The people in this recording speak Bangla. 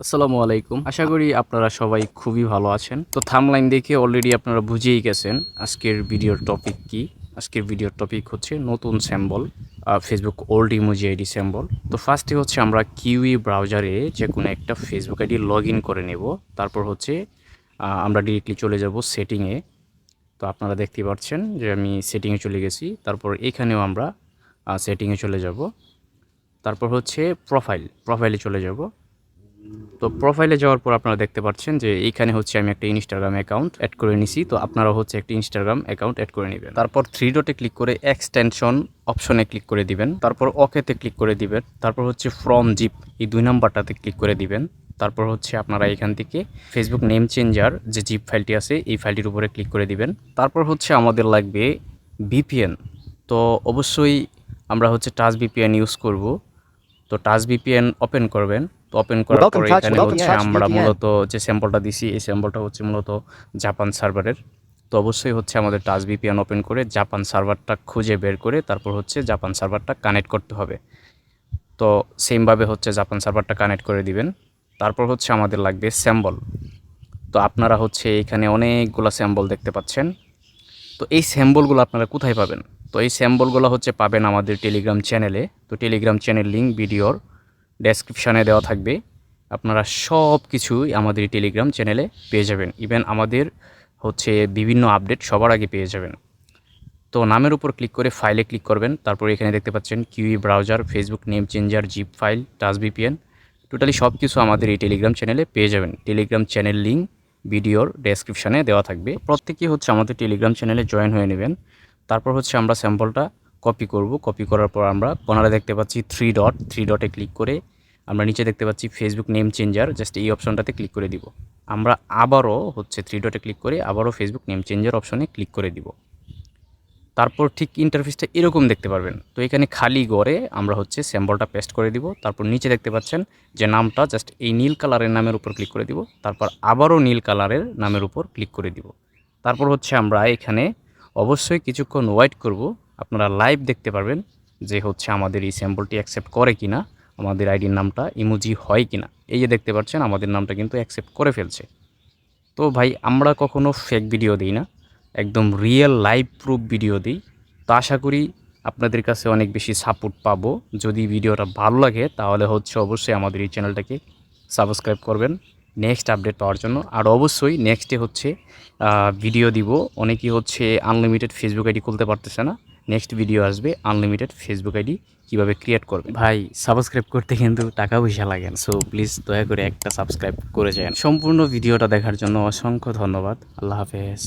আসসালামু আলাইকুম। আশা করি আপনারা সবাই খুবই ভালো আছেন। তো থাম্বনেইল দেখে অলরেডি আপনারা বুঝেই গেছেন আজকের ভিডিওর টপিক কি। আজকের ভিডিওর টপিক হচ্ছে নতুন symbol, Facebook old emoji ID symbol. তো ফার্স্টে হচ্ছে আমরা কিউই ব্রাউজারে যে কোনো একটা ফেসবুক আইডি লগ ইন করে নেব। তারপর হচ্ছে আমরা ডিরেক্টলি চলে যাব সেটিংয়ে। তো আপনারা দেখতেই পাচ্ছেন যে আমি সেটিংয়ে চলে গেছি। তারপর এখানেও আমরা সেটিংয়ে চলে যাব। তারপর হচ্ছে প্রোফাইলে চলে যাব। তো প্রোফাইলে যাওয়ার পর আপনারা দেখতে পাচ্ছেন যে এইখানে হচ্ছে আমি একটা ইনস্টাগ্রাম অ্যাকাউন্ট অ্যাড করে নিছি। তো আপনারাও হচ্ছে একটা ইনস্টাগ্রাম অ্যাকাউন্ট অ্যাড করে নেবেন। তারপর থ্রি ডটে ক্লিক করে এক্সটেনশন অপশনে ক্লিক করে দিবেন। তারপর ওকেতে ক্লিক করে দিবেন। তারপর হচ্ছে ফ্রম জিপ এই ২ নাম্বারটাতে ক্লিক করে দিবেন। তারপর হচ্ছে আপনারা এখান থেকে ফেসবুক নেম চেঞ্জার যে জিপ ফাইলটি আছে এই ফাইলটির উপরে ক্লিক করে দিবেন। তারপর হচ্ছে আমাদের লাগবে ভিপিএন। তো অবশ্যই আমরা হচ্ছে টাচ ভিপিএন ইউজ করব। তো টাচ ভিপিএন ওপেন করবেন। তো ওপেন করার পরে এখানে হচ্ছে আমরা মূলত যে স্যাম্পলটা দিছি এই স্যাম্পলটা হচ্ছে মূলত জাপান সার্ভারের। তো অবশ্যই হচ্ছে আমাদের টাচ ভিপিএন ওপেন করে জাপান সার্ভারটা খুঁজে বের করে তারপর হচ্ছে জাপান সার্ভারটা কানেক্ট করতে হবে। তো সেমভাবে হচ্ছে জাপান সার্ভারটা কানেক্ট করে দিবেন। তারপর হচ্ছে আমাদের লাগবে স্যাম্বল। তো আপনারা হচ্ছে এখানে অনেকগুলা স্যাম্বল দেখতে পাচ্ছেন। তো এই স্যাম্বলগুলো আপনারা কোথায় পাবেন? তো এই স্যাম্বলগুলো হচ্ছে পাবেন আমাদের টেলিগ্রাম চ্যানেলে। তো টেলিগ্রাম চ্যানেল লিঙ্ক ভিডিওর ডেসক্রিপশানে দেওয়া থাকবে। আপনারা সব কিছুই আমাদের এই টেলিগ্রাম চ্যানেলে পেয়ে যাবেন। ইভেন আমাদের হচ্ছে বিভিন্ন আপডেট সবার আগে পেয়ে যাবেন। তো নামের উপর ক্লিক করে ফাইলে ক্লিক করবেন। তারপর এখানে দেখতে পাচ্ছেন Kiwi browser, Facebook name changer, zip file, touch VPN, totally সব কিছু আমাদের এই টেলিগ্রাম চ্যানেলে পেয়ে যাবেন। টেলিগ্রাম চ্যানেল লিঙ্ক ভিডিওর ডেসক্রিপশানে দেওয়া থাকবে। প্রত্যেকেই হচ্ছে আমাদের টেলিগ্রাম চ্যানেলে জয়েন হয়ে নেবেন। তারপর হচ্ছে আমরা স্যাম্পলটা কপি করব। কপি করার পর আমরা কোনারে দেখতে পাচ্ছি থ্রি ডটে ক্লিক করে আমরা নিচে দেখতে পাচ্ছি ফেসবুক নেম চেঞ্জার, জাস্ট এই অপশনটাতে ক্লিক করে দিব। আমরা আবারও হচ্ছে থ্রি ডটে ক্লিক করে আবারও ফেসবুক নেম চেঞ্জার অপশনে ক্লিক করে দিব। তারপর ঠিক ইন্টারফেসটা এরকম দেখতে পারবেন। তো এখানে খালি ঘরে আমরা হচ্ছে স্যাম্পলটা পেস্ট করে দিব। তারপর নিচে দেখতে পাচ্ছেন যে নামটা, জাস্ট এই নীল কালারের নামের উপর ক্লিক করে দিব। তারপর আবারও নীল কালারের নামের উপর ক্লিক করে দিব। তারপর হচ্ছে আমরা এখানে অবশ্যই কিছুক্ষণ ওয়েট করব। আপনারা লাইভ দেখতে পারবেন যে হচ্ছে আমাদের এই স্যাম্পলটি অ্যাকসেপ্ট করে কিনা, আমাদের আইডির নামটা ইমোজি হয় কিনা। এই যে দেখতে পাচ্ছেন আমাদের নামটা কিন্তু অ্যাকসেপ্ট করে ফেলছে। তো ভাই আমরা কখনো ফেক ভিডিও দিই না, একদম রিয়েল লাইভ প্রুফ ভিডিও দিই। তো আশা করি আপনাদের কাছে অনেক বেশি সাপোর্ট পাবো। যদি ভিডিওটা ভালো লাগে তাহলে হচ্ছে অবশ্যই আমাদের এই চ্যানেলটাকে সাবস্ক্রাইব করবেন নেক্সট আপডেট পাওয়ার জন্য। আর অবশ্যই নেক্সটে হচ্ছে ভিডিও দিব। অনেকেই হচ্ছে আনলিমিটেড ফেসবুক আইডি খুলতে পারতেছে না, নেক্সট ভিডিও আসবে আনলিমিটেড ফেসবুক আইডি কীভাবে ক্রিয়েট করবে। ভাই সাবস্ক্রাইব করতে কিন্তু টাকা পয়সা লাগে না, সো প্লিজ দয়া করে একটা সাবস্ক্রাইব করে যান। সম্পূর্ণ ভিডিওটা দেখার জন্য অসংখ্য ধন্যবাদ। আল্লাহ হাফেজ।